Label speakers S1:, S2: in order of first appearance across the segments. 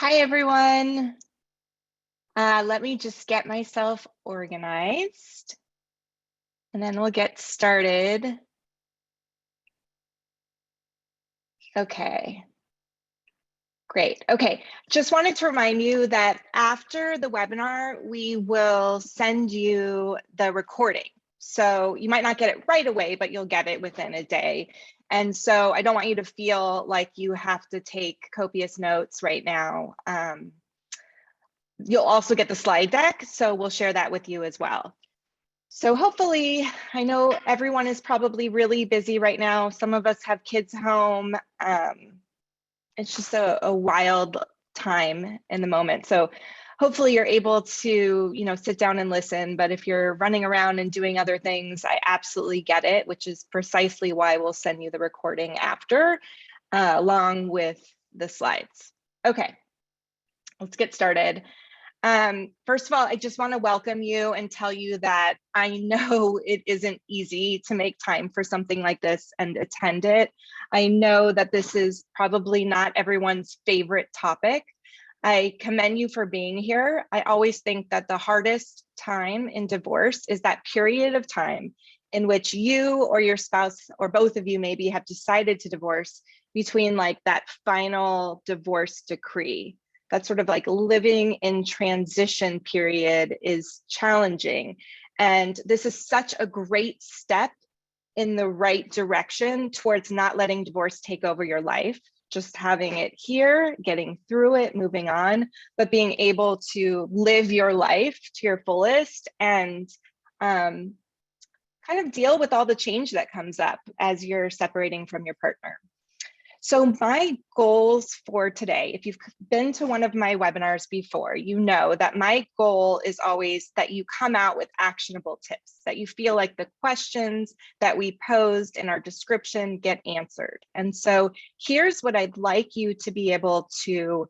S1: Hi, everyone. Let me just get myself organized and then we'll get started. Okay. Great. Okay. Just wanted to remind you that after the webinar, we will send you the recording. So you might not get it right away, but you'll get it within a day. And so I don't want you to feel like you have to take copious notes right now. You'll also get the slide deck, so we'll share that with you as well. So hopefully, I know everyone is probably really busy right now. Some of us have kids home. It's just a wild time in the moment. So hopefully you're able to, sit down and listen. But if you're running around and doing other things, I absolutely get it, which is precisely why we'll send you the recording after, along with the slides. Okay, let's get started. First of all, I just want to welcome you and tell you that I know it isn't easy to make time for something like this and attend it. I know that this is probably not everyone's favorite topic. I commend you for being here. I always think that the hardest time in divorce is that period of time in which you or your spouse or both of you maybe have decided to divorce between like that final divorce decree. That sort of like living in transition period is challenging. And this is such a great step in the right direction towards not letting divorce take over your life, just having it here, getting through it, moving on, but being able to live your life to your fullest and kind of deal with all the change that comes up as you're separating from your partner. So my goals for today, if you've been to one of my webinars before, you know that my goal is always that you come out with actionable tips, that you feel like the questions that we posed in our description get answered. And so here's what I'd like you to be able to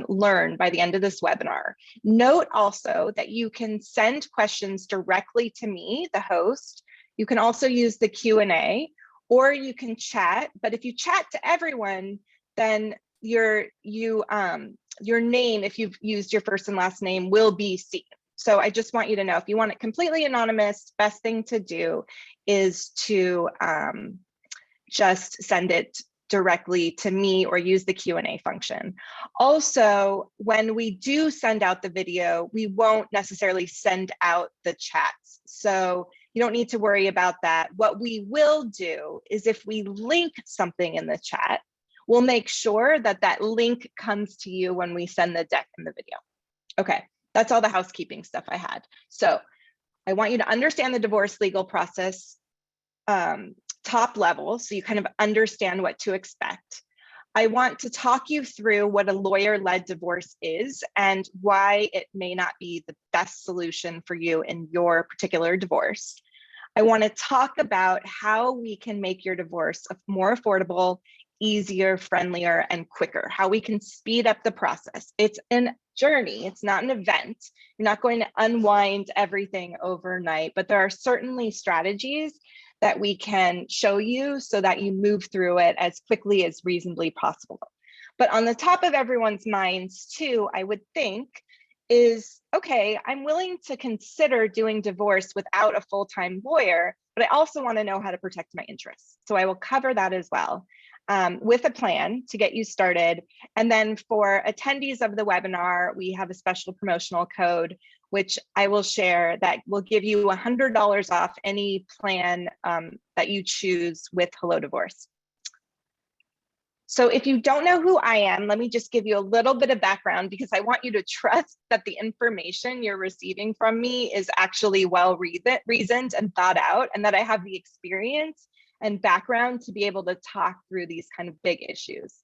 S1: learn by the end of this webinar. Note also that you can send questions directly to me, the host. You can also use the Q&A. Or you can chat, but if you chat to everyone, then your name, if you've used your first and last name, will be seen. So I just want you to know, if you want it completely anonymous, best thing to do is to just send it directly to me or use the Q&A function. Also, when we do send out the video, we won't necessarily send out the chats. So you don't need to worry about that. What we will do is if we link something in the chat, we'll make sure that that link comes to you when we send the deck in the video. Okay, that's all the housekeeping stuff I had. So I want you to understand the divorce legal process top level, so you kind of understand what to expect. I want to talk you through what a lawyer-led divorce is and why it may not be the best solution for you in your particular divorce. I want to talk about how we can make your divorce more affordable, easier, friendlier, and quicker, how we can speed up the process. It's a journey, it's not an event. You're not going to unwind everything overnight, but there are certainly strategies that we can show you so that you move through it as quickly as reasonably possible. But on the top of everyone's minds too, I would think is, okay, I'm willing to consider doing divorce without a full-time lawyer, but I also want to know how to protect my interests. So I will cover that as well with a plan to get you started. And then for attendees of the webinar, we have a special promotional code which I will share that will give you $100 off any plan that you choose with Hello Divorce. So if you don't know who I am, let me just give you a little bit of background because I want you to trust that the information you're receiving from me is actually well reasoned and thought out, and that I have the experience and background to be able to talk through these kind of big issues.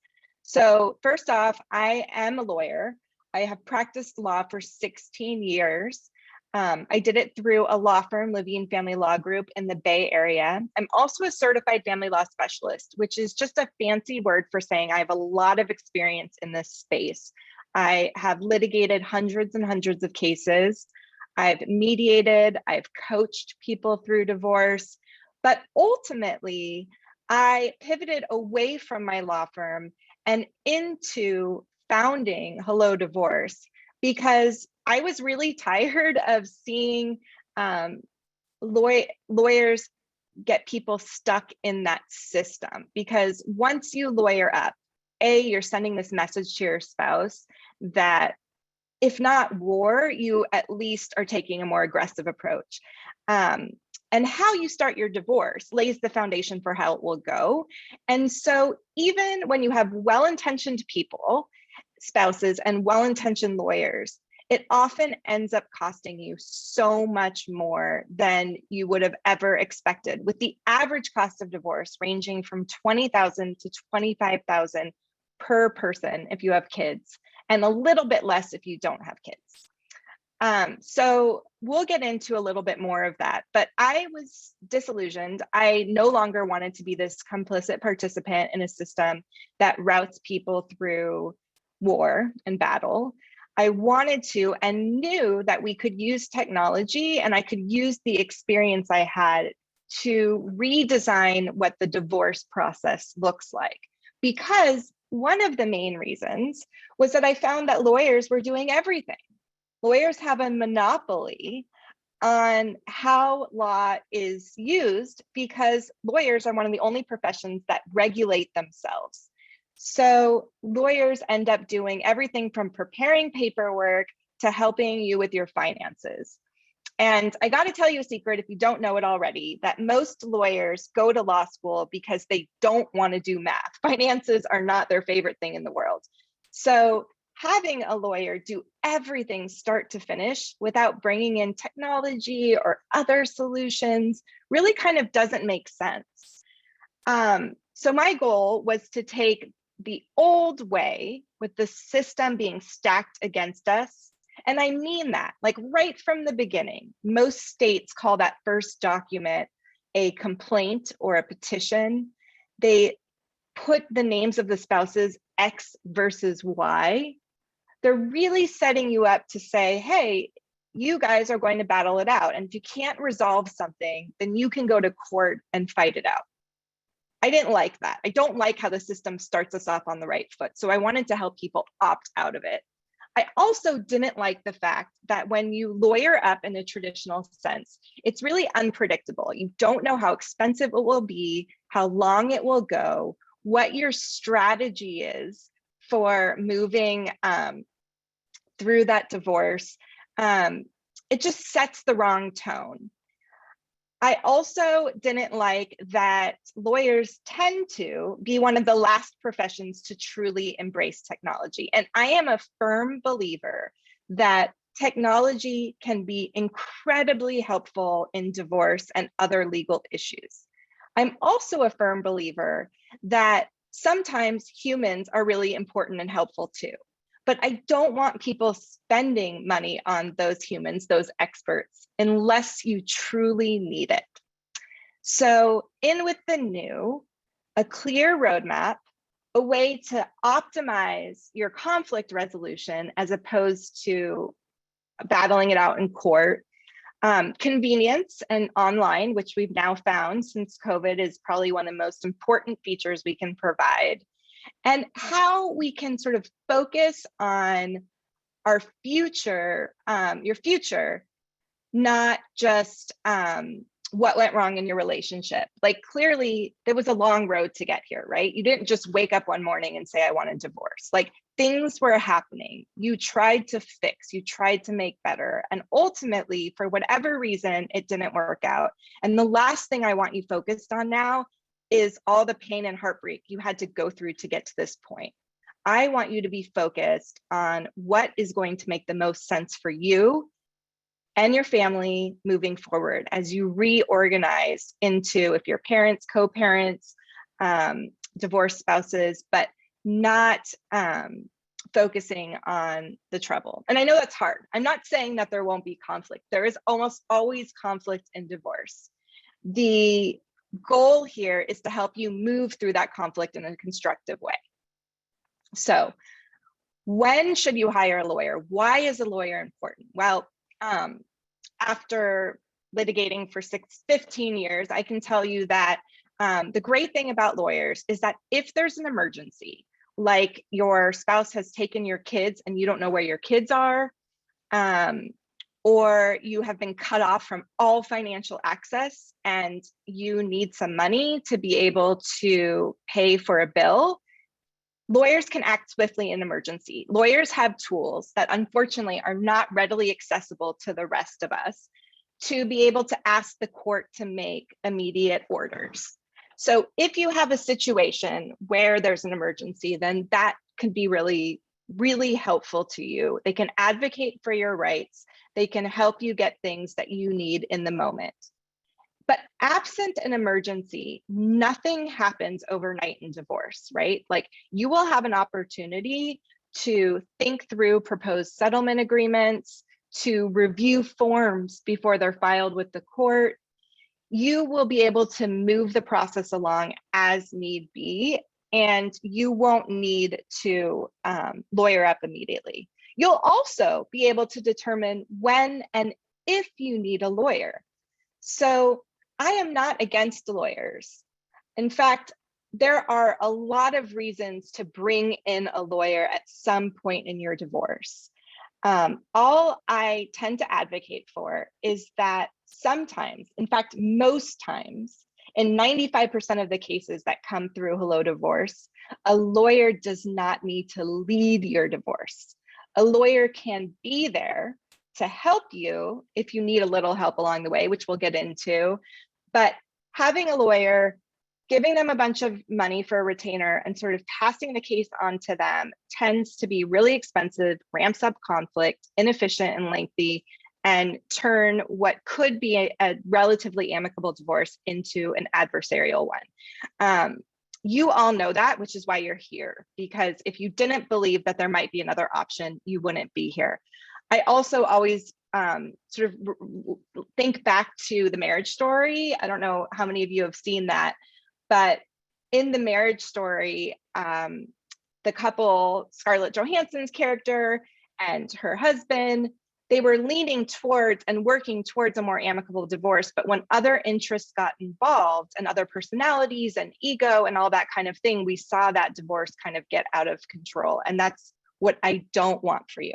S1: So first off, I am a lawyer. I have practiced law for 16 years. I did it through a law firm, Levine Family Law Group in the Bay Area. I'm also a certified family law specialist, which is just a fancy word for saying I have a lot of experience in this space. I have litigated hundreds and hundreds of cases. I've mediated, I've coached people through divorce, but ultimately I pivoted away from my law firm and into founding Hello Divorce because I was really tired of seeing lawyers get people stuck in that system. Because once you lawyer up, you're sending this message to your spouse that if not war, you at least are taking a more aggressive approach. And how you start your divorce lays the foundation for how it will go. And so even when you have well-intentioned people, spouses, and well-intentioned lawyers, it often ends up costing you so much more than you would have ever expected, with the average cost of divorce ranging from $20,000 to $25,000 per person if you have kids, and a little bit less if you don't have kids. So we'll get into a little bit more of that, but I was disillusioned. I no longer wanted to be this complicit participant in a system that routes people through war and battle. I wanted to and knew that we could use technology, and I could use the experience I had to redesign what the divorce process looks like. Because one of the main reasons was that I found that lawyers were doing everything. Lawyers have a monopoly on how law is used because lawyers are one of the only professions that regulate themselves. So lawyers end up doing everything from preparing paperwork to helping you with your finances. And I got to tell you a secret, if you don't know it already, that most lawyers go to law school because they don't want to do math. Finances are not their favorite thing in the world. So having a lawyer do everything start to finish without bringing in technology or other solutions really kind of doesn't make sense. So my goal was to take the old way with the system being stacked against us. And I mean that, like right from the beginning. Most states call that first document a complaint or a petition. They put the names of the spouses X versus Y. They're really setting you up to say, hey, you guys are going to battle it out. And if you can't resolve something, then you can go to court and fight it out. I didn't like that. I don't like how the system starts us off on the right foot. So I wanted to help people opt out of it. I also didn't like the fact that when you lawyer up in a traditional sense, it's really unpredictable. You don't know how expensive it will be, how long it will go, what your strategy is for moving through that divorce. It just sets the wrong tone. I also didn't like that lawyers tend to be one of the last professions to truly embrace technology. And I am a firm believer that technology can be incredibly helpful in divorce and other legal issues. I'm also a firm believer that sometimes humans are really important and helpful too. But I don't want people spending money on those humans, those experts, unless you truly need it. So in with the new, a clear roadmap, a way to optimize your conflict resolution as opposed to battling it out in court, convenience and online, which we've now found since COVID is probably one of the most important features we can provide, and how we can sort of focus on our future, your future, not just what went wrong in your relationship. Like clearly there was a long road to get here, right? You didn't just wake up one morning and say, I want a divorce. Like things were happening. You tried to fix, you tried to make better. And ultimately, for whatever reason, it didn't work out. And the last thing I want you focused on now is all the pain and heartbreak you had to go through to get to this point. I want you to be focused on what is going to make the most sense for you and your family moving forward as you reorganize into, if you're parents, co-parents, divorced spouses, but not focusing on the trouble. And I know that's hard. I'm not saying that there won't be conflict. There is almost always conflict in divorce. The goal here is to help you move through that conflict in a constructive way. So when should you hire a lawyer? Why is a lawyer important? Well, after litigating for 15 years, I can tell you that the great thing about lawyers is that if there's an emergency, like your spouse has taken your kids and you don't know where your kids are, or you have been cut off from all financial access and you need some money to be able to pay for a bill, lawyers can act swiftly in emergency. Lawyers have tools that unfortunately are not readily accessible to the rest of us to be able to ask the court to make immediate orders. So if you have a situation where there's an emergency, then that can be really, really helpful to you. They can advocate for your rights. They can help you get things that you need in the moment. But absent an emergency, nothing happens overnight in divorce, right? Like, you will have an opportunity to think through proposed settlement agreements, to review forms before they're filed with the court. You will be able to move the process along as need be, and you won't need to lawyer up immediately. You'll also be able to determine when and if you need a lawyer. So I am not against lawyers. In fact, there are a lot of reasons to bring in a lawyer at some point in your divorce. All I tend to advocate for is that sometimes, in fact, most times, in 95% of the cases that come through Hello Divorce, a lawyer does not need to lead your divorce. A lawyer can be there to help you if you need a little help along the way, which we'll get into. But having a lawyer, giving them a bunch of money for a retainer and sort of passing the case on to them tends to be really expensive, ramps up conflict, inefficient and lengthy, and turn what could be a relatively amicable divorce into an adversarial one. You all know that, which is why you're here, because if you didn't believe that there might be another option, you wouldn't be here. I also always sort of think back to The Marriage Story. I don't know how many of you have seen that, but in The Marriage Story, the couple, Scarlett Johansson's character and her husband, they were leaning towards and working towards a more amicable divorce. But when other interests got involved and other personalities and ego and all that kind of thing, we saw that divorce kind of get out of control. And that's what I don't want for you.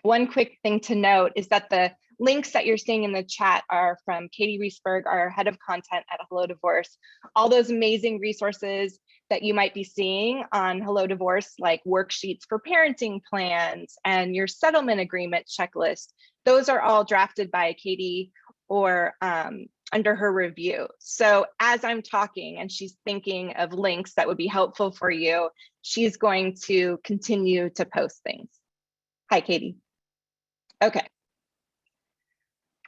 S1: One quick thing to note is that the links that you're seeing in the chat are from Katie Reesberg, our head of content at Hello Divorce. All those amazing resources that you might be seeing on Hello Divorce, like worksheets for parenting plans and your settlement agreement checklist, those are all drafted by Katie or under her review. So as I'm talking and she's thinking of links that would be helpful for you, she's going to continue to post things. Hi, Katie. Okay.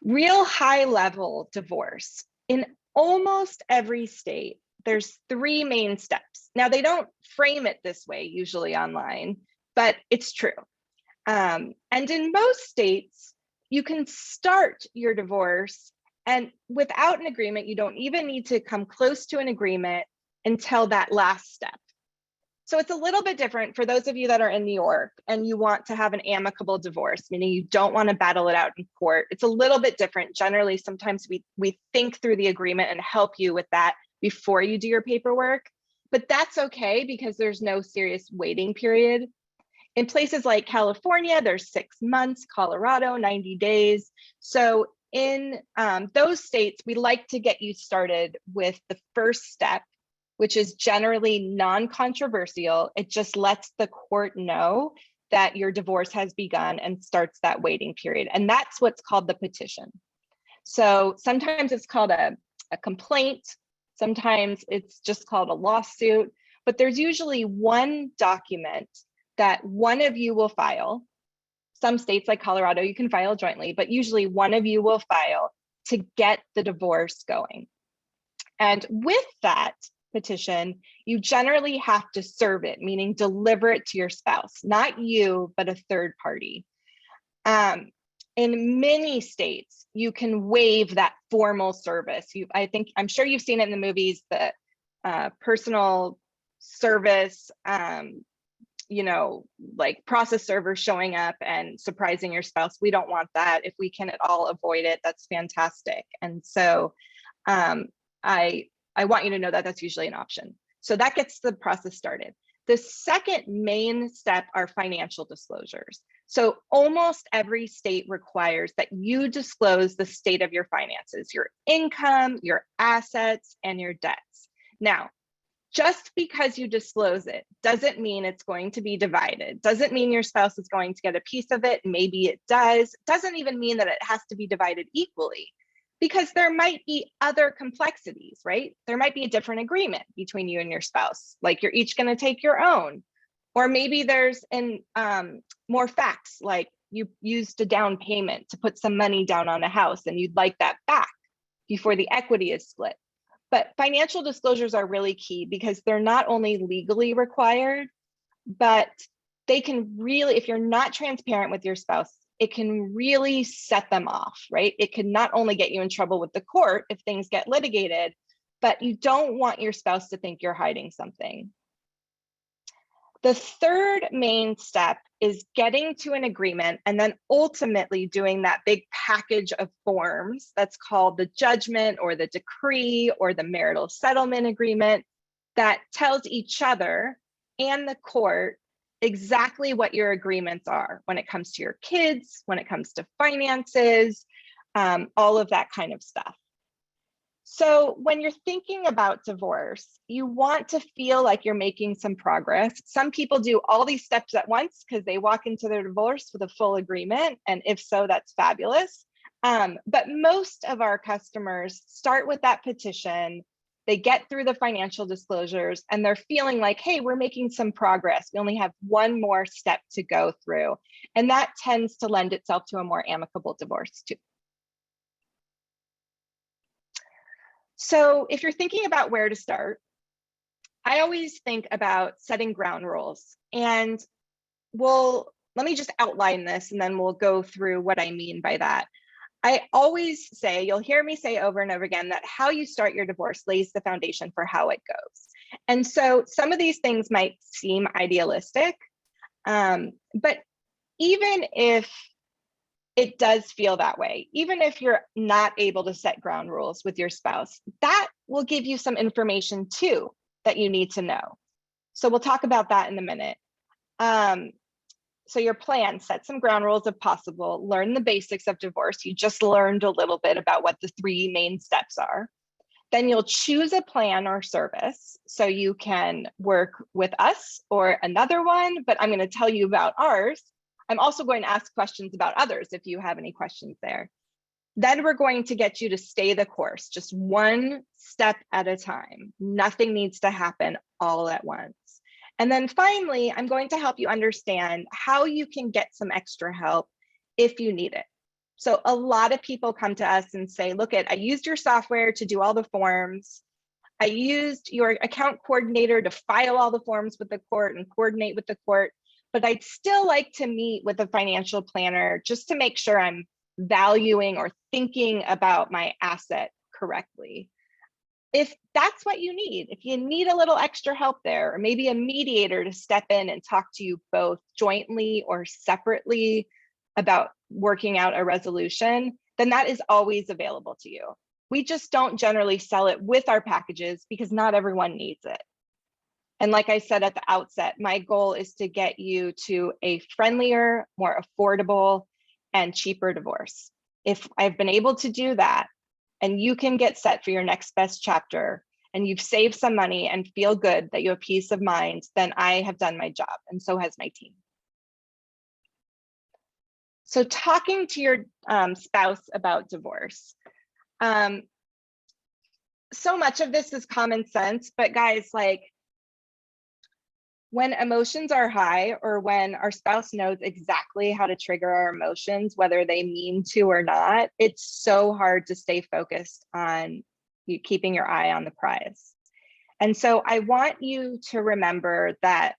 S1: Real high level divorce. In almost every state, there's 3 main steps. Now, they don't frame it this way usually online, but it's true. And in most states, you can start your divorce, and without an agreement, you don't even need to come close to an agreement until that last step. So it's a little bit different for those of you that are in New York and you want to have an amicable divorce, meaning you don't want to battle it out in court. It's a little bit different. Generally, sometimes we think through the agreement and help you with that before you do your paperwork, but that's okay because there's no serious waiting period. In places like California, there's 6 months, Colorado, 90 days. So in those states, we like to get you started with the first step, which is generally non-controversial. It just lets the court know that your divorce has begun and starts that waiting period. And that's what's called the petition. So sometimes it's called a complaint. Sometimes it's just called a lawsuit, but there's usually one document that one of you will file. Some states like Colorado, you can file jointly, but usually one of you will file to get the divorce going. And with that petition, you generally have to serve it, meaning deliver it to your spouse, not you, but a third party. In many states, you can waive that formal service. I'm sure you've seen it in the movies, the personal service, like process server showing up and surprising your spouse. We don't want that. If we can at all avoid it, that's fantastic. And so I want you to know that that's usually an option. So that gets the process started. The second main step are financial disclosures. So almost every state requires that you disclose the state of your finances, your income, your assets, and your debts. Now, just because you disclose it doesn't mean it's going to be divided. Doesn't mean your spouse is going to get a piece of it. Maybe it does. Doesn't even mean that it has to be divided equally, because there might be other complexities, right? There might be a different agreement between you and your spouse, like you're each going to take your own. Or maybe there's more facts, like you used a down payment to put some money down on a house and you'd like that back before the equity is split. But financial disclosures are really key because they're not only legally required, but they can really, if you're not transparent with your spouse, it can really set them off, right? It can not only get you in trouble with the court if things get litigated, but you don't want your spouse to think you're hiding something. The third main step is getting to an agreement and then ultimately doing that big package of forms that's called the judgment or the decree or the marital settlement agreement that tells each other and the court exactly what your agreements are when it comes to your kids, when it comes to finances, all of that kind of stuff. So when you're thinking about divorce, you want to feel like you're making some progress. Some people do all these steps at once because they walk into their divorce with a full agreement. And if so, that's fabulous. But most of our customers start with that petition. They get through the financial disclosures and they're feeling like, hey, we're making some progress. We only have one more step to go through. And that tends to lend itself to a more amicable divorce too. So if you're thinking about where to start, I always think about setting ground rules. And let me just outline this and then we'll go through what I mean by that. I always say, you'll hear me say over and over again, that how you start your divorce lays the foundation for how it goes. And so some of these things might seem idealistic, but even if it does feel that way, even if you're not able to set ground rules with your spouse, that will give you some information too that you need to know. So we'll talk about that in a minute. So your plan, set some ground rules if possible, learn the basics of divorce. You just learned a little bit about what the three main steps are. Then you'll choose a plan or service so you can work with us or another one, but I'm going to tell you about ours. I'm also going to ask questions about others if you have any questions there. Then we're going to get you to stay the course, just one step at a time. Nothing needs to happen all at once. And then finally, I'm going to help you understand how you can get some extra help if you need it. So a lot of people come to us and say, look, I used your software to do all the forms. I used your account coordinator to file all the forms with the court and coordinate with the court, but I'd still like to meet with a financial planner just to make sure I'm valuing or thinking about my asset correctly. If that's what you need, if you need a little extra help there, or maybe a mediator to step in and talk to you both jointly or separately about working out a resolution, then that is always available to you. We just don't generally sell it with our packages because not everyone needs it. And like I said at the outset, my goal is to get you to a friendlier, more affordable, and cheaper divorce. If I've been able to do that, and you can get set for your next best chapter, and you've saved some money and feel good that you have peace of mind, then I have done my job, and so has my team. So talking to your spouse about divorce. So much of this is common sense, but guys, like, when emotions are high or when our spouse knows exactly how to trigger our emotions, whether they mean to or not, it's so hard to stay focused on you keeping your eye on the prize. And so I want you to remember that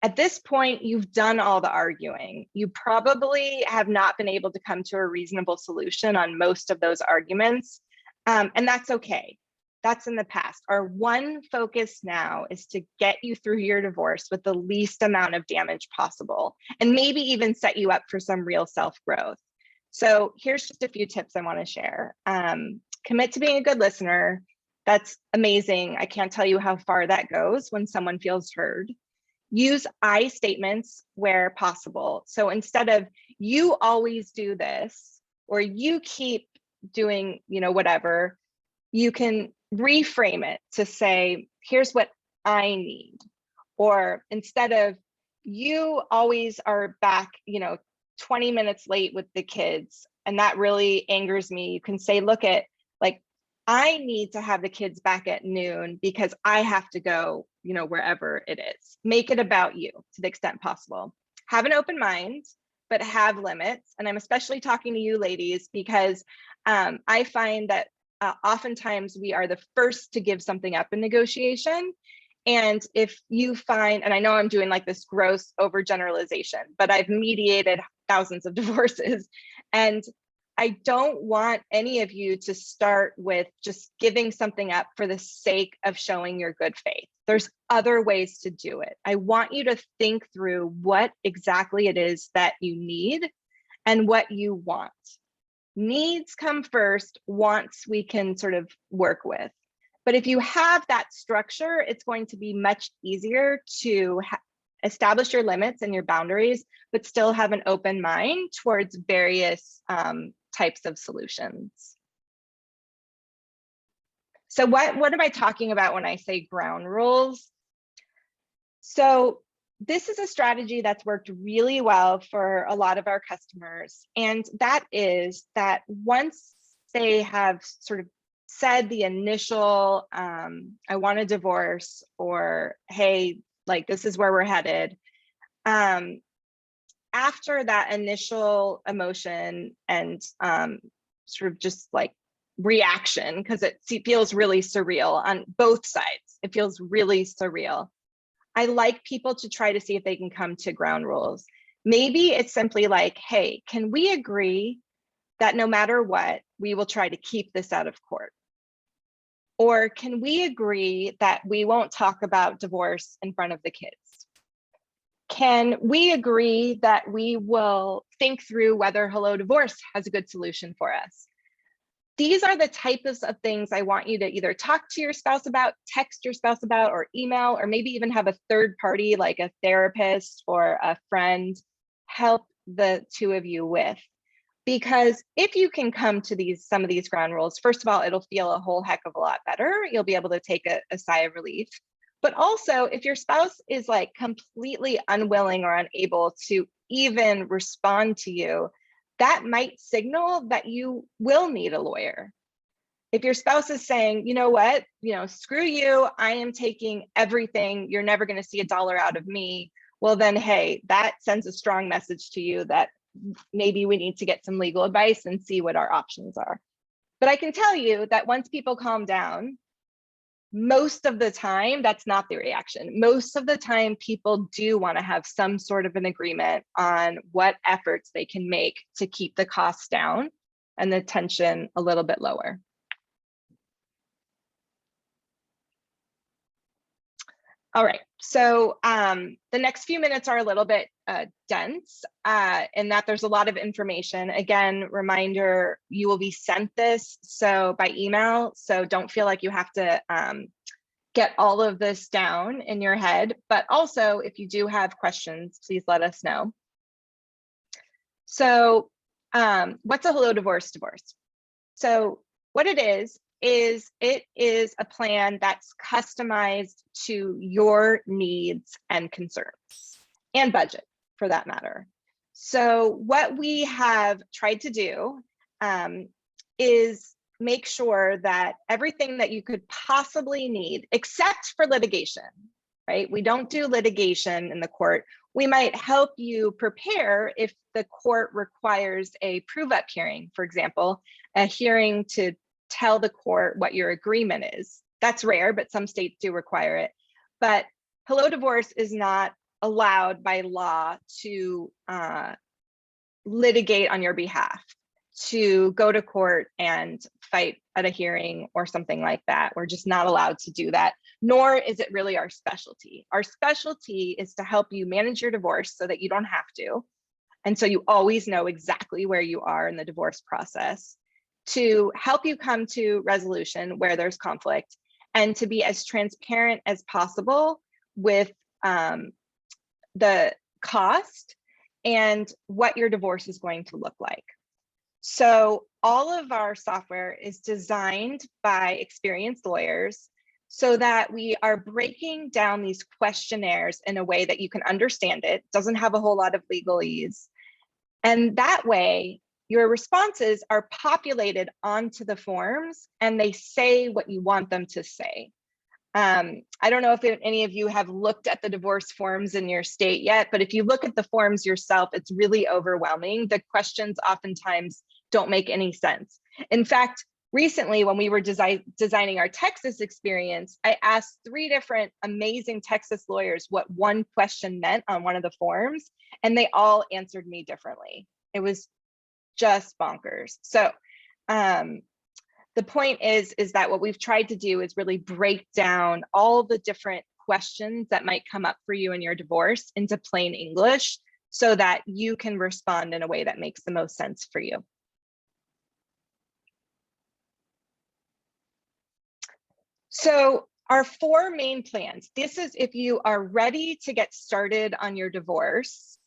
S1: at this point, you've done all the arguing. You probably have not been able to come to a reasonable solution on most of those arguments, and that's okay. That's in the past. Our one focus now is to get you through your divorce with the least amount of damage possible, and maybe even set you up for some real self-growth. So here's just a few tips I want to share. Commit to being a good listener. That's amazing. I can't tell you how far that goes when someone feels heard. Use I statements where possible. So instead of you always do this, or you keep doing, whatever, you can reframe it to say, here's what I need. Or instead of you always are back, 20 minutes late with the kids, and that really angers me, you can say, look at, like, I need to have the kids back at noon because I have to go, wherever it is. Make it about you to the extent possible. Have an open mind, but have limits. And I'm especially talking to you ladies because I find that oftentimes we are the first to give something up in negotiation. And if you find, and I know I'm doing like this gross overgeneralization, but I've mediated thousands of divorces, and I don't want any of you to start with just giving something up for the sake of showing your good faith. There's other ways to do it. I want you to think through what exactly it is that you need and what you want. Needs come first, wants we can sort of work with. But if you have that structure, it's going to be much easier to establish your limits and your boundaries, but still have an open mind towards various types of solutions. So what am I talking about when I say ground rules? So this is a strategy that's worked really well for a lot of our customers. And that is that once they have sort of said the initial, I want a divorce, or, hey, like, this is where we're headed. After that initial emotion and sort of just like reaction, because it feels really surreal on both sides, it feels really surreal. I like people to try to see if they can come to ground rules. Maybe it's simply like, hey, can we agree that no matter what, we will try to keep this out of court? Or can we agree that we won't talk about divorce in front of the kids? Can we agree that we will think through whether Hello Divorce has a good solution for us? These are the types of things I want you to either talk to your spouse about, text your spouse about, or email, or maybe even have a third party like a therapist or a friend help the two of you with. Because if you can come to some of these ground rules, first of all, it'll feel a whole heck of a lot better. You'll be able to take a sigh of relief. But also, if your spouse is like completely unwilling or unable to even respond to you, that might signal that you will need a lawyer. If your spouse is saying, you know what, screw you, I am taking everything, you're never going to see a dollar out of me, well then, hey, that sends a strong message to you that maybe we need to get some legal advice and see what our options are. But I can tell you that once people calm down, most of the time, that's not the reaction. Most of the time, people do want to have some sort of an agreement on what efforts they can make to keep the costs down and the tension a little bit lower. All right, so the next few minutes are a little bit dense in that there's a lot of information. Again, reminder, you will be sent this by email, so don't feel like you have to get all of this down in your head, but also if you do have questions, please let us know. So what's a Hello Divorce? So what it is it is a plan that's customized to your needs and concerns, and budget for that matter. So what we have tried to do is make sure that everything that you could possibly need, except for litigation, right? We don't do litigation in the court. We might help you prepare if the court requires a prove-up hearing, for example, a hearing to tell the court what your agreement is. That's rare, but some states do require it. But Hello Divorce is not allowed by law to litigate on your behalf, to go to court and fight at a hearing or something like that. We're just not allowed to do that, nor is it really our specialty. Our specialty is to help you manage your divorce so that you don't have to. And so you always know exactly where you are in the divorce process, to help you come to resolution where there's conflict, and to be as transparent as possible with the cost and what your divorce is going to look like. So all of our software is designed by experienced lawyers so that we are breaking down these questionnaires in a way that you can understand it, doesn't have a whole lot of legalese. And that way, your responses are populated onto the forms and they say what you want them to say. I don't know if any of you have looked at the divorce forms in your state yet, but if you look at the forms yourself, it's really overwhelming. The questions oftentimes don't make any sense. In fact, recently when we were designing our Texas experience, I asked 3 different amazing Texas lawyers what one question meant on one of the forms, and they all answered me differently. It was just bonkers. So the point is that what we've tried to do is really break down all the different questions that might come up for you in your divorce into plain English so that you can respond in a way that makes the most sense for you. So our 4 main plans, this is if you are ready to get started on your divorce,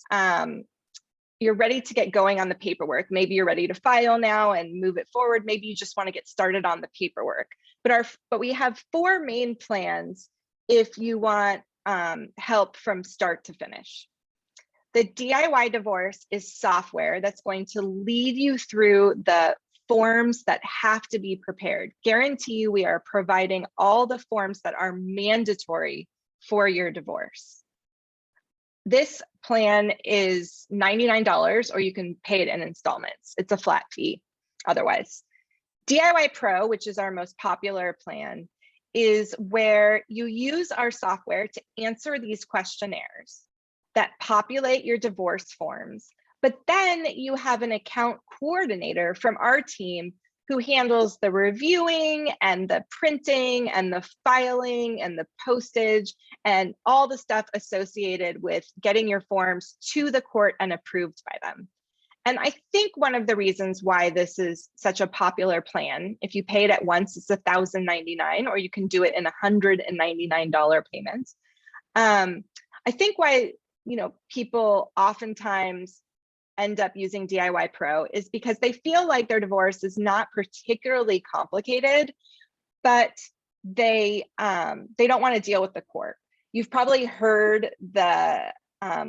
S1: you're ready to get going on the paperwork. Maybe you're ready to file now and move it forward. Maybe you just want to get started on the paperwork. But we have 4 main plans if you want help from start to finish. The DIY divorce is software that's going to lead you through the forms that have to be prepared. Guarantee you we are providing all the forms that are mandatory for your divorce. This plan is $99, or you can pay it in installments. It's a flat fee otherwise. DIY Pro, which is our most popular plan, is where you use our software to answer these questionnaires that populate your divorce forms. But then you have an account coordinator from our team who handles the reviewing and the printing and the filing and the postage and all the stuff associated with getting your forms to the court and approved by them. And I think one of the reasons why this is such a popular plan, if you pay it at once, it's $1,099, or you can do it in $199 payments. I think why people oftentimes end up using DIY Pro is because they feel like their divorce is not particularly complicated, but they don't want to deal with the court. You've probably heard the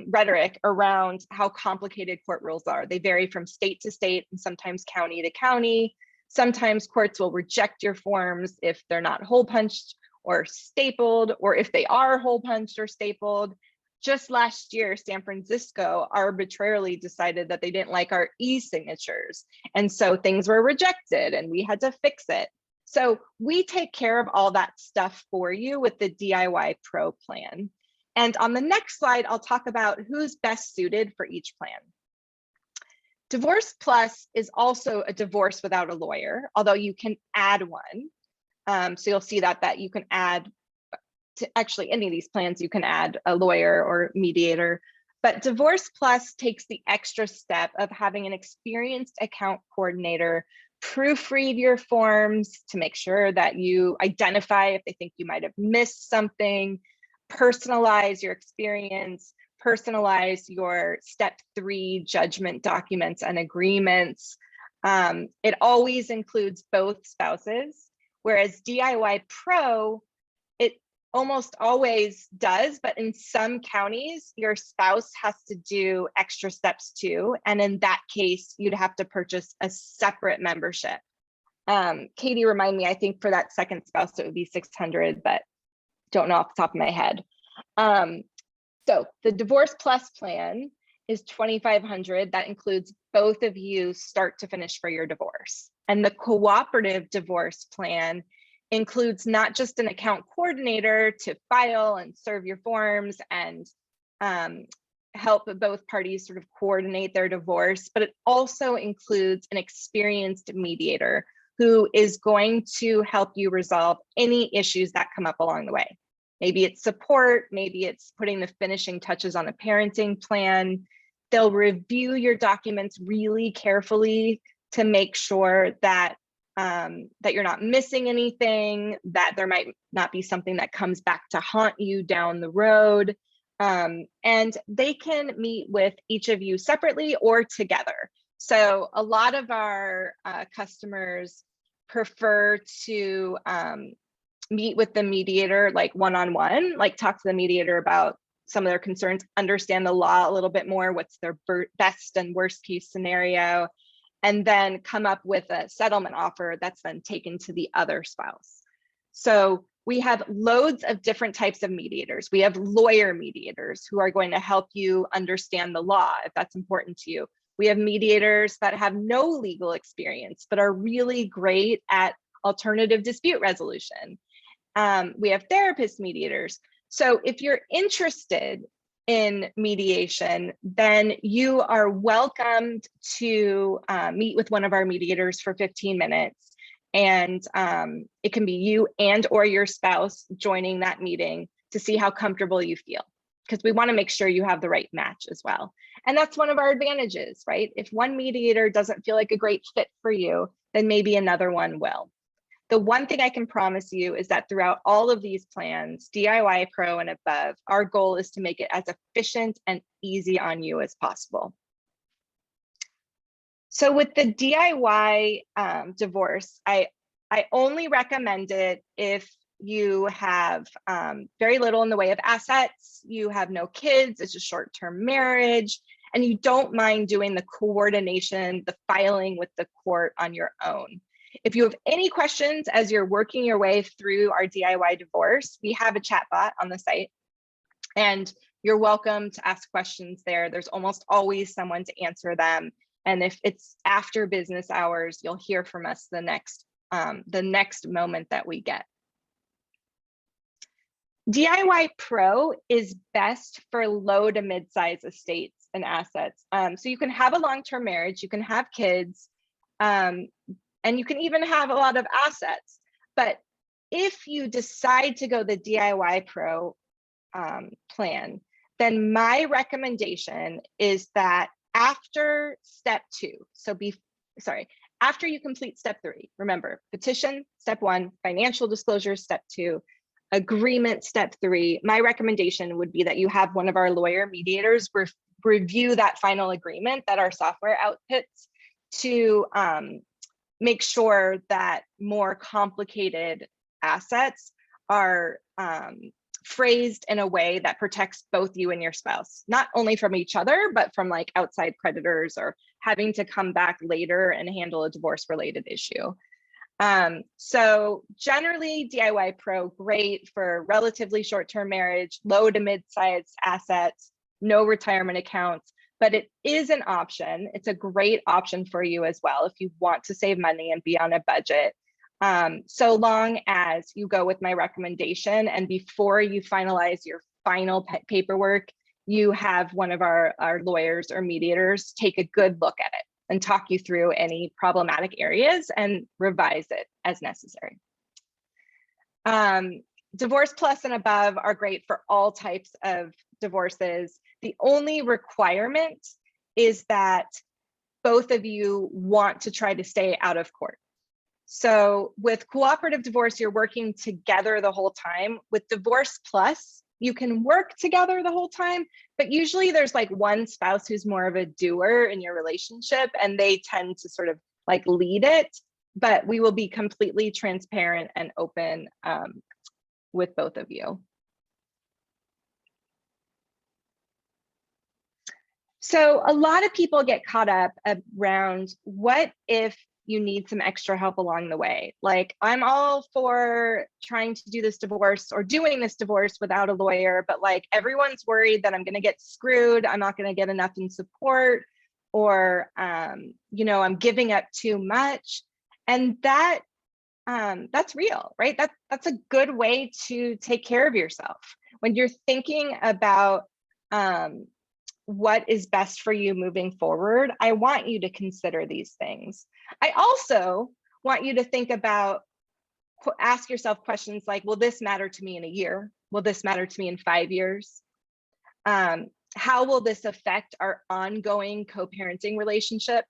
S1: rhetoric around how complicated court rules are. They vary from state to state and sometimes county to county. Sometimes courts will reject your forms if they're not hole punched or stapled, or if they are hole punched or stapled. Just last year, San Francisco arbitrarily decided that they didn't like our e-signatures. And so things were rejected and we had to fix it. So we take care of all that stuff for you with the DIY Pro plan. And on the next slide, I'll talk about who's best suited for each plan. Divorce Plus is also a divorce without a lawyer, although you can add one. So you'll see that you can add to actually any of these plans, you can add a lawyer or mediator, but Divorce Plus takes the extra step of having an experienced account coordinator proofread your forms to make sure that you identify if they think you might have missed something, personalize your experience, personalize your step 3 judgment documents and agreements. It always includes both spouses, whereas DIY Pro, almost always does, but in some counties, your spouse has to do extra steps too. And in that case, you'd have to purchase a separate membership. Katie, remind me, I think for that second spouse, it would be $600, but don't know off the top of my head. So the Divorce Plus plan is $2,500. That includes both of you start to finish for your divorce. And the cooperative divorce plan includes not just an account coordinator to file and serve your forms and help both parties sort of coordinate their divorce, but it also includes an experienced mediator who is going to help you resolve any issues that come up along the way. Maybe it's support, maybe it's putting the finishing touches on a parenting plan. They'll review your documents really carefully to make sure that that you're not missing anything, that there might not be something that comes back to haunt you down the road. And they can meet with each of you separately or together. So a lot of our customers prefer to meet with the mediator like one-on-one, like talk to the mediator about some of their concerns, understand the law a little bit more, what's their best and worst case scenario, and then come up with a settlement offer that's then taken to the other spouse. So we have loads of different types of mediators. We have lawyer mediators who are going to help you understand the law if that's important to you. We have mediators that have no legal experience, but are really great at alternative dispute resolution. We have therapist mediators. So if you're interested in mediation, then you are welcomed to meet with one of our mediators for 15 minutes. And it can be you and or your spouse joining that meeting to see how comfortable you feel, because we want to make sure you have the right match as well. And that's one of our advantages, right? If one mediator doesn't feel like a great fit for you, then maybe another one will. The one thing I can promise you is that throughout all of these plans, DIY Pro and above, our goal is to make it as efficient and easy on you as possible. So with the DIY divorce, I only recommend it if you have very little in the way of assets, you have no kids, it's a short-term marriage, and you don't mind doing the coordination, the filing with the court on your own. If you have any questions as you're working your way through our DIY divorce, we have a chat bot on the site, and you're welcome to ask questions there. There's almost always someone to answer them. And if it's after business hours, you'll hear from us the next moment that we get. DIY Pro is best for low to mid-size estates and assets. So you can have a long-term marriage, you can have kids, and you can even have a lot of assets. But if you decide to go the DIY Pro plan, then my recommendation is that after step 2, after you complete step 3, remember, petition, step 1, financial disclosure, step 2, agreement, step 3, my recommendation would be that you have one of our lawyer mediators review that final agreement that our software outputs to make sure that more complicated assets are phrased in a way that protects both you and your spouse, not only from each other, but from like outside creditors or having to come back later and handle a divorce related issue. So generally DIY Pro, great for relatively short-term marriage, low to mid-sized assets, no retirement accounts, but it is an option. It's a great option for you as well if you want to save money and be on a budget. So long as you go with my recommendation and before you finalize your final paperwork, you have one of our lawyers or mediators take a good look at it and talk you through any problematic areas and revise it as necessary. Divorce Plus and above are great for all types of divorces. The only requirement is that both of you want to try to stay out of court. So with cooperative divorce, you're working together the whole time. With Divorce Plus, you can work together the whole time, but usually there's like one spouse who's more of a doer in your relationship and they tend to sort of like lead it, but we will be completely transparent and open with both of you. So a lot of people get caught up around what if you need some extra help along the way. Like, I'm all for trying to do this divorce or doing this divorce without a lawyer, but like everyone's worried that I'm going to get screwed. I'm not going to get enough in support, or, you know, I'm giving up too much. And that's real, right? That's a good way to take care of yourself. When you're thinking about what is best for you moving forward, I want you to consider these things. I also want you to think about, ask yourself questions like, will this matter to me in a year? Will this matter to me in 5 years? How will this affect our ongoing co-parenting relationship?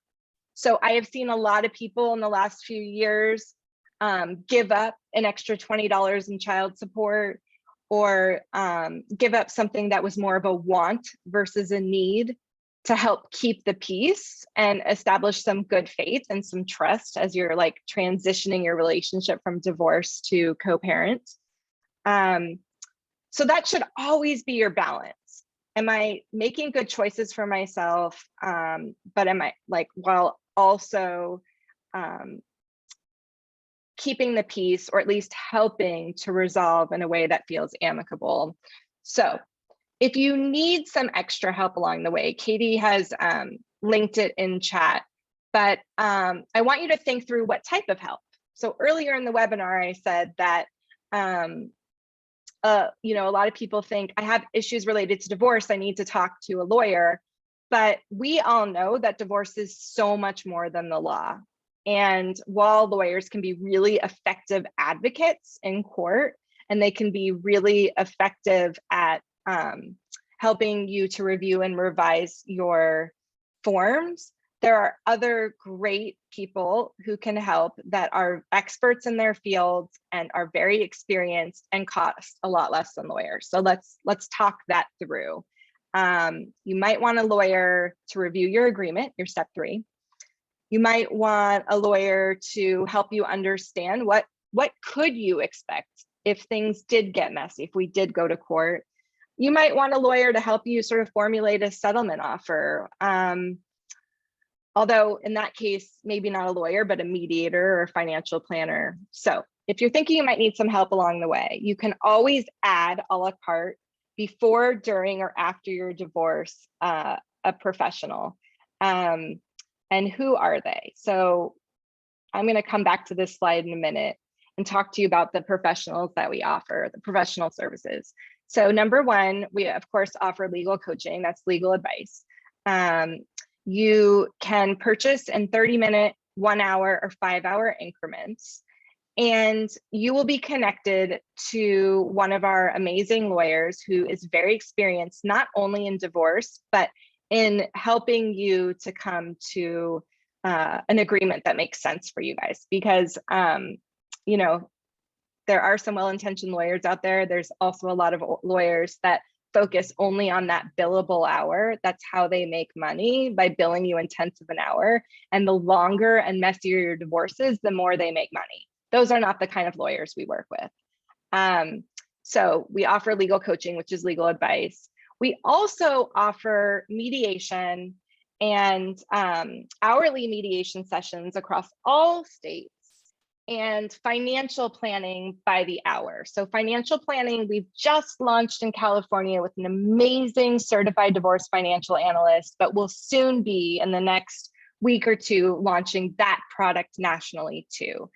S1: So I have seen a lot of people in the last few years give up an extra $20 in child support, or give up something that was more of a want versus a need to help keep the peace and establish some good faith and some trust as you're like transitioning your relationship from divorce to co-parent. So that should always be your balance. Am I making good choices for myself? But am I like, while also keeping the peace, or at least helping to resolve in a way that feels amicable? So if you need some extra help along the way, Katie has linked it in chat, but I want you to think through what type of help. So earlier in the webinar, I said that you know, a lot of people think I have issues related to divorce, I need to talk to a lawyer, but we all know that divorce is so much more than the law. And while lawyers can be really effective advocates in court, and they can be really effective at helping you to review and revise your forms, there are other great people who can help that are experts in their fields and are very experienced and cost a lot less than lawyers. So let's talk that through. You might want a lawyer to review your agreement, your step 3. You might want a lawyer to help you understand what could you expect if things did get messy, if we did go to court. You might want a lawyer to help you sort of formulate a settlement offer. Although in that case, maybe not a lawyer, but a mediator or a financial planner. So if you're thinking you might need some help along the way, you can always add a la carte before, during, or after your divorce a professional. And who are they? So I'm going to come back to this slide in a minute and talk to you about the professionals that we offer, the professional services. So number 1, we of course offer legal coaching, that's legal advice. You can purchase in 30-minute, 1-hour, or 5-hour increments, and you will be connected to one of our amazing lawyers who is very experienced, not only in divorce, but in helping you to come to an agreement that makes sense for you guys. Because, you know, there are some well-intentioned lawyers out there. There's also a lot of lawyers that focus only on that billable hour. That's how they make money, by billing you in tenths of an hour. And the longer and messier your divorce is, the more they make money. Those are not the kind of lawyers we work with. So we offer legal coaching, which is legal advice. We also offer mediation and hourly mediation sessions across all states, and financial planning by the hour. So financial planning, we've just launched in California with an amazing certified divorce financial analyst, but we'll soon be, in the next week or 2, launching that product nationally too.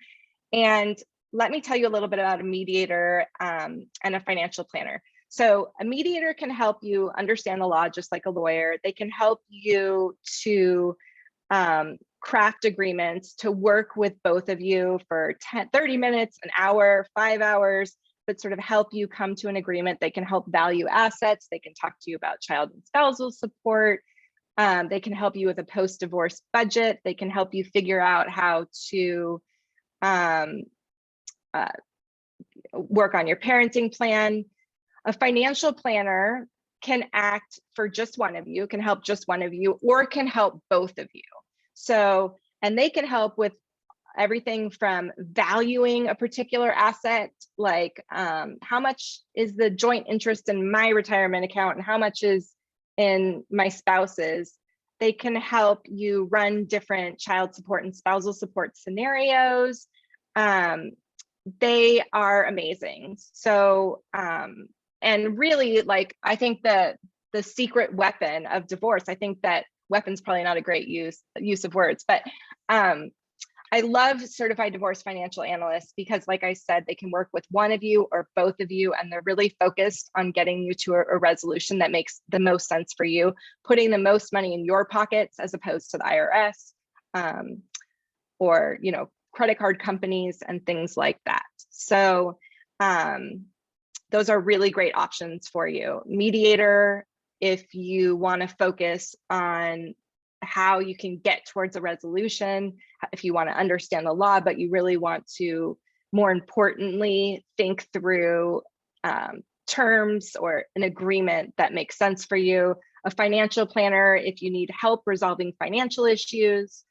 S1: And let me tell you a little bit about a mediator and a financial planner. So a mediator can help you understand the law just like a lawyer. They can help you to craft agreements, to work with both of you for 30 minutes, an hour, 5 hours, but sort of help you come to an agreement. They can help value assets. They can talk to you about child and spousal support. They can help you with a post-divorce budget. They can help you figure out how to work on your parenting plan. A financial planner can act for just one of you, can help just one of you, or can help both of you. So, and they can help with everything from valuing a particular asset, like how much is the joint interest in my retirement account and how much is in my spouse's. They can help you run different child support and spousal support scenarios. They are amazing. So, and really, like, I think that the secret weapon of divorce, I think that weapon's probably not a great use of words, but I love certified divorce financial analysts because, like I said, they can work with one of you or both of you, and they're really focused on getting you to a resolution that makes the most sense for you, putting the most money in your pockets as opposed to the IRS or, you know, credit card companies and things like that. So those are really great options for you. Mediator, if you want to focus on how you can get towards a resolution, if you want to understand the law, but you really want to, more importantly, think through terms or an agreement that makes sense for you, a financial planner if you need help resolving financial issues,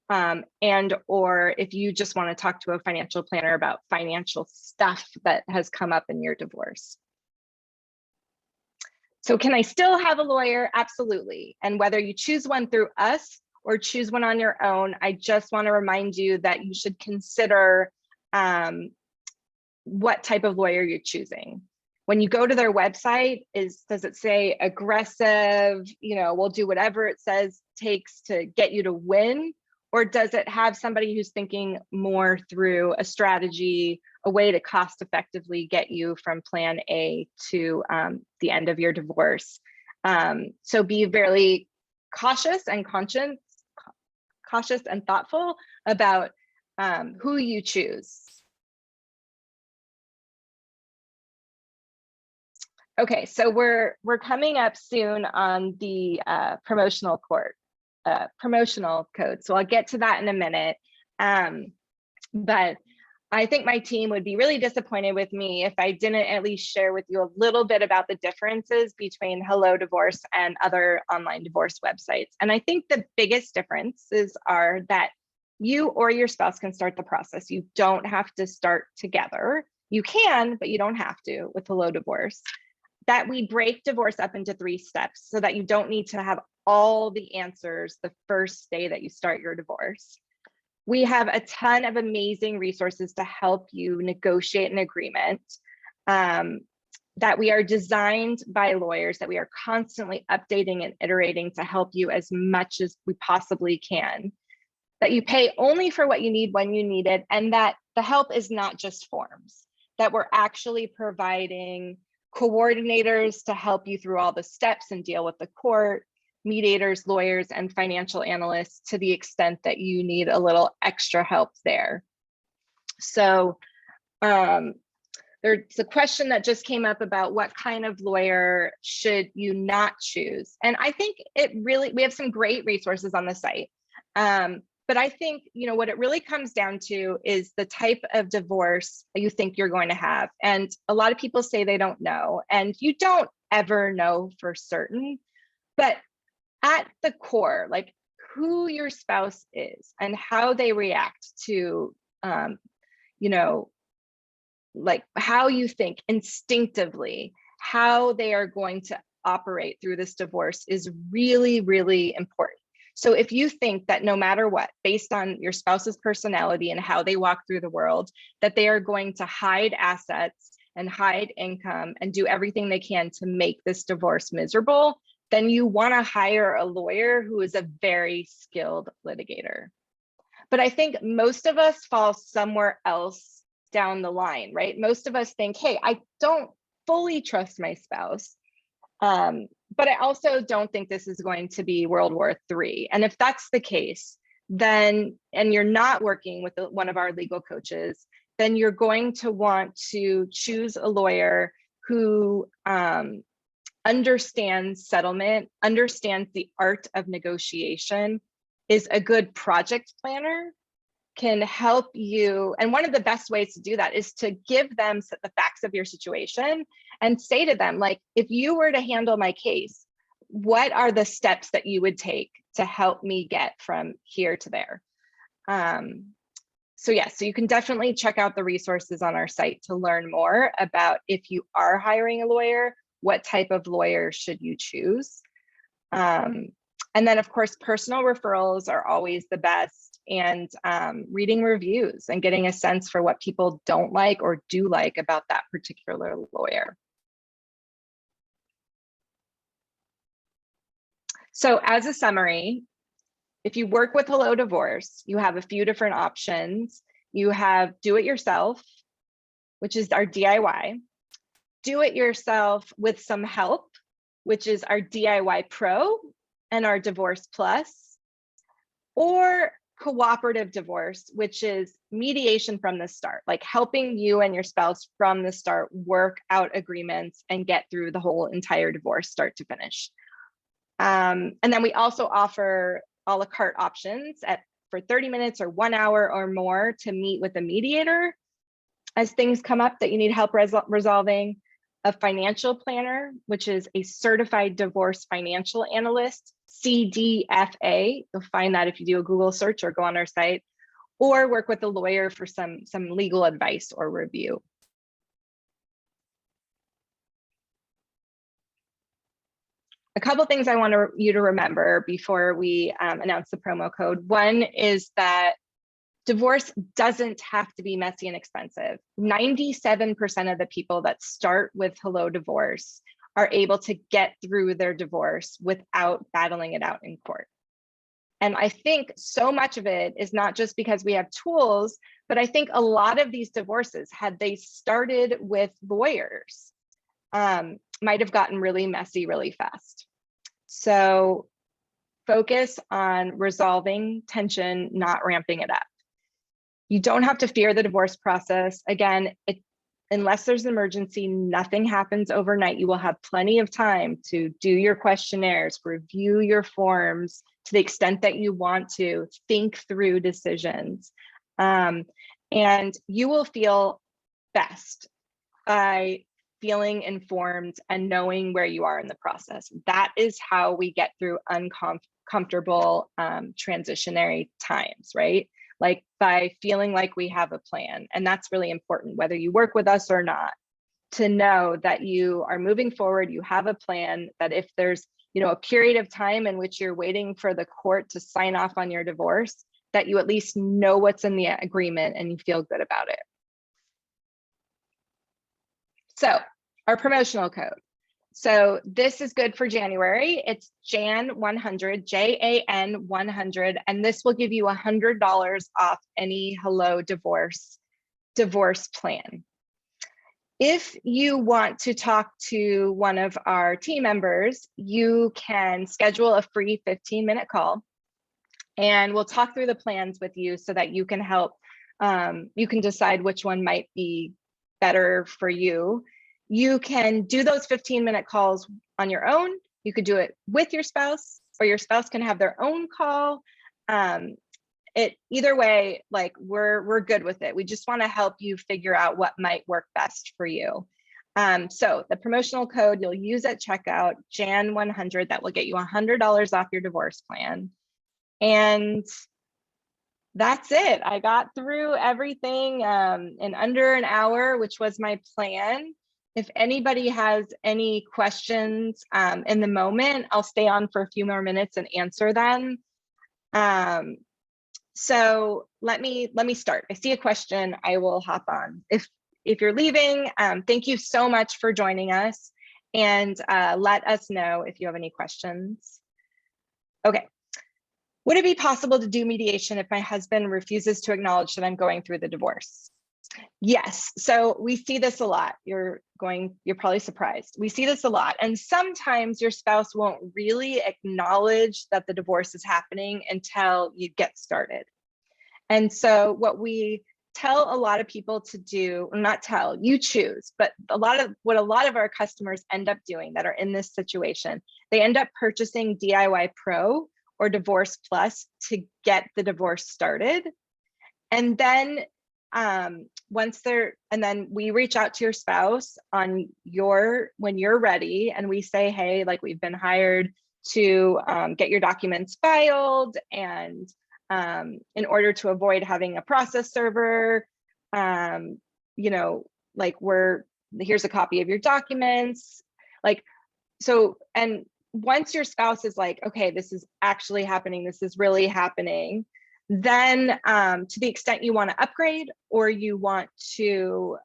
S1: and or if you just want to talk to a financial planner about financial stuff that has come up in your divorce. So can I still have a lawyer? Absolutely. And whether you choose one through us or choose one on your own, I just want to remind you that you should consider what type of lawyer you're choosing. When you go to their website, does it say aggressive, we'll do whatever it says takes to get you to win? Or does it have somebody who's thinking more through a strategy, a way to cost effectively get you from plan A to the end of your divorce? So be very cautious and thoughtful about who you choose. Okay, so we're coming up soon on the promotional code. So I'll get to that in a minute. But I think my team would be really disappointed with me if I didn't at least share with you a little bit about the differences between Hello Divorce and other online divorce websites. And I think the biggest differences are that you or your spouse can start the process. You don't have to start together. You can, but you don't have to with Hello Divorce. That we break divorce up into 3 steps so that you don't need to have all the answers the first day that you start your divorce. We have a ton of amazing resources to help you negotiate an agreement that we are designed by lawyers, that we are constantly updating and iterating to help you as much as we possibly can, that you pay only for what you need when you need it, and that the help is not just forms, that we're actually providing coordinators to help you through all the steps and deal with the court, mediators, lawyers, and financial analysts to the extent that you need a little extra help there. So there's a question that just came up about what kind of lawyer should you not choose? And I think we have some great resources on the site. But I think, what it really comes down to is the type of divorce that you think you're going to have. And a lot of people say they don't know, and you don't ever know for certain. But at the core, like who your spouse is and how they react to, like how you think instinctively, how they are going to operate through this divorce is really, really important. So if you think that no matter what, based on your spouse's personality and how they walk through the world, that they are going to hide assets and hide income and do everything they can to make this divorce miserable, then you want to hire a lawyer who is a very skilled litigator. But I think most of us fall somewhere else down the line, right? Most of us think, hey, I don't fully trust my spouse. But I also don't think this is going to be World War III. And if that's the case, then, and you're not working with one of our legal coaches, then you're going to want to choose a lawyer who understands settlement, understands the art of negotiation, is a good project planner, can help you. And one of the best ways to do that is to give them the facts of your situation and say to them, like, if you were to handle my case, what are the steps that you would take to help me get from here to there? So you can definitely check out the resources on our site to learn more about if you are hiring a lawyer, what type of lawyer should you choose? And then, of course, personal referrals are always the best, and reading reviews and getting a sense for what people don't like or do like about that particular lawyer. So as a summary, if you work with Hello Divorce, you have a few different options. You have do it yourself, which is our DIY. Do it yourself with some help, which is our DIY Pro and our Divorce Plus, or cooperative divorce, which is mediation from the start, like helping you and your spouse from the start work out agreements and get through the whole entire divorce, start to finish. And then we also offer a la carte options for 30 minutes or 1 hour or more to meet with a mediator as things come up that you need help resolving. a financial planner, which is a certified divorce financial analyst, CDFA. You'll find that if you do a Google search or go on our site, or work with a lawyer for some legal advice or review. A couple things I want you to remember before we announce the promo code. One is that divorce doesn't have to be messy and expensive. 97% of the people that start with Hello Divorce are able to get through their divorce without battling it out in court. And I think so much of it is not just because we have tools, but I think a lot of these divorces, had they started with lawyers, might have gotten really messy really fast. So focus on resolving tension, not ramping it up. You don't have to fear the divorce process. Again, unless there's an emergency, nothing happens overnight. You will have plenty of time to do your questionnaires, review your forms to the extent that you want to, think through decisions. And you will feel best by feeling informed and knowing where you are in the process. That is how we get through uncomfortable transitionary times, right? Like by feeling like we have a plan. And that's really important, whether you work with us or not, to know that you are moving forward, you have a plan, that if there's a period of time in which you're waiting for the court to sign off on your divorce, that you at least know what's in the agreement and you feel good about it. So our promotional code. So this is good for January. It's JAN100, JAN100, and this will give you $100 off any Hello Divorce plan. If you want to talk to one of our team members, you can schedule a free 15-minute call, and we'll talk through the plans with you so that you can help, you can decide which one might be better for you. You can do those 15-minute calls on your own. You could do it with your spouse, or your spouse can have their own call. Either way, like we're good with it. We just want to help you figure out what might work best for you. So the promotional code you'll use at checkout, JAN100, that will get you $100 off your divorce plan. And that's it. I got through everything in under an hour, which was my plan. If anybody has any questions in the moment, I'll stay on for a few more minutes and answer them. So let me start. I see a question. I will hop on. If you're leaving, thank you so much for joining us, and let us know if you have any questions. Okay. Would it be possible to do mediation if my husband refuses to acknowledge that I'm going through the divorce? Yes. So we see this a lot. You're probably surprised. We see this a lot. And sometimes your spouse won't really acknowledge that the divorce is happening until you get started. And so what we tell a lot of people to do, not tell, you choose, but what a lot of our customers end up doing that are in this situation, they end up purchasing DIY Pro or Divorce Plus to get the divorce started. And then then we reach out to your spouse when you're ready, and we say, hey, like, we've been hired to get your documents filed, and in order to avoid having a process server, here's a copy of your documents. And once your spouse is like, okay, this is actually happening, this is really happening, then to the extent you want to upgrade, or you want to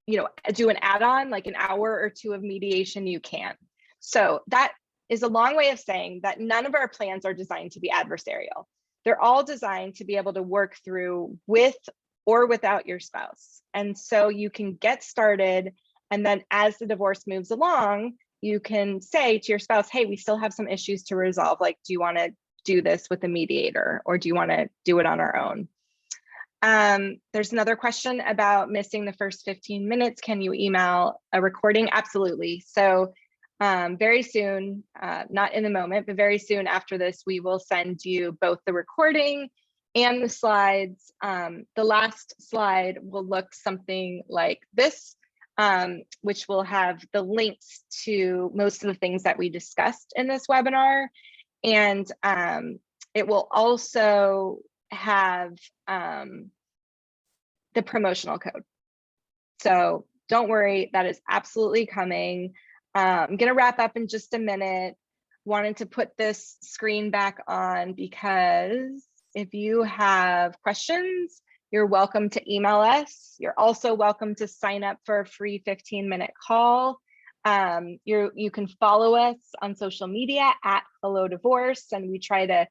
S1: do an add-on, like an hour or two of mediation, you can. So that is a long way of saying that none of our plans are designed to be adversarial. They're all designed to be able to work through with or without your spouse. And so you can get started, and then as the divorce moves along, you can say to your spouse, hey, we still have some issues to resolve. Like, do you want to do this with a mediator, or do you want to do it on our own? There's another question about missing the first 15 minutes. Can you email a recording? Absolutely. So very soon, not in the moment, but very soon after this, we will send you both the recording and the slides. The last slide will look something like this. which will have the links to most of the things that we discussed in this webinar. And it will also have the promotional code. So don't worry, that is absolutely coming. I'm going to wrap up in just a minute. Wanted to put this screen back on because if you have questions, you're welcome to email us. You're also welcome to sign up for a free 15-minute call. You can follow us on social media at Hello Divorce, and we try to,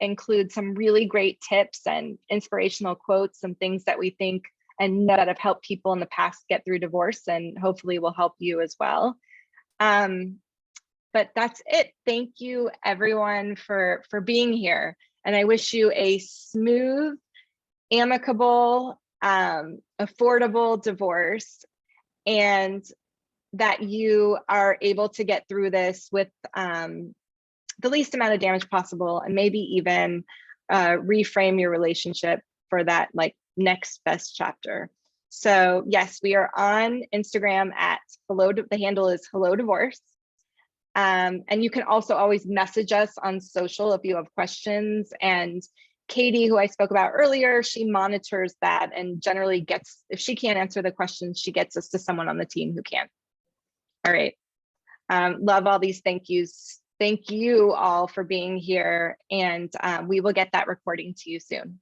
S1: include some really great tips and inspirational quotes and things that we think and know that have helped people in the past get through divorce, and hopefully will help you as well. But that's it. Thank you everyone for being here. And I wish you a smooth, amicable, affordable divorce, and that you are able to get through this with the least amount of damage possible, and maybe even reframe your relationship for that next best chapter. So yes, we are on Instagram at the handle is Hello Divorce. And you can also always message us on social if you have questions. And Katie, who I spoke about earlier, she monitors that and generally if she can't answer the questions, she gets us to someone on the team who can. All right. Love all these thank yous. Thank you all for being here. And we will get that recording to you soon.